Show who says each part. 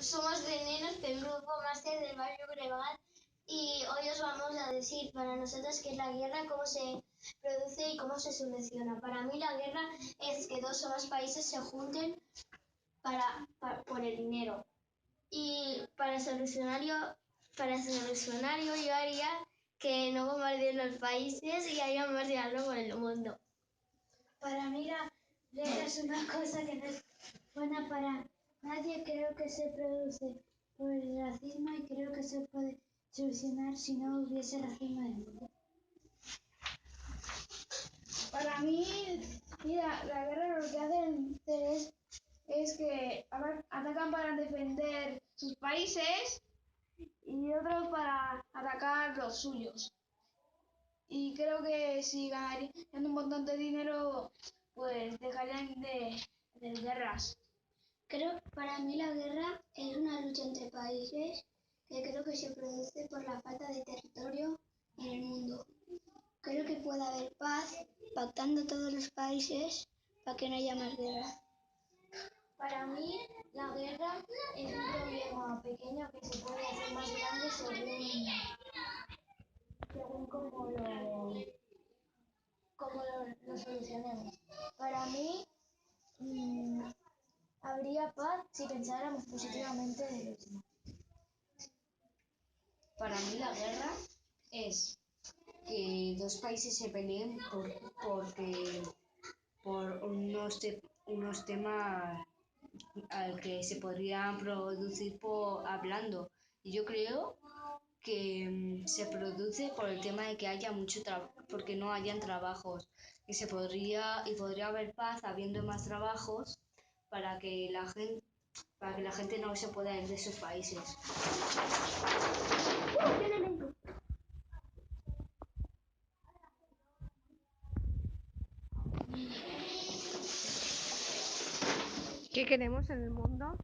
Speaker 1: somos de Nenos, del grupo máster del barrio Gregal, y hoy os vamos a decir para nosotros qué es la guerra, cómo se produce y cómo se soluciona. Para mí la guerra es que dos o más países se junten por el dinero. Y para solucionarlo yo haría que no bombardeen los países y haya más diálogo por el mundo.
Speaker 2: Para mí la guerra es una cosa que no es buena para nadie. Creo que se produce por el racismo y creo que se puede solucionar si no hubiese racismo en el mundo.
Speaker 3: Para mí, mira, la guerra lo que hacen es que atacan para defender sus países y otros para atacar los suyos. Y creo que si ganarían un montón de dinero, pues dejarían de hacer guerras.
Speaker 2: Para mí la guerra es una lucha entre países que creo que se produce por la falta de territorio en el mundo. Creo que puede haber paz pactando todos los países para que no haya más guerra.
Speaker 1: Para mí la guerra es un problema pequeño que se puede hacer más grande según cómo lo solucionemos. Para mí habría paz si pensáramos positivamente de los demás.
Speaker 4: Para mí la guerra es que dos países se peleen por unos temas al que se podrían producir hablando. Y yo creo que se produce por el tema de que haya porque no hayan trabajos. Y podría haber paz habiendo más trabajos para que la gente no se pueda ir de esos países.
Speaker 5: ¿Qué queremos en el mundo?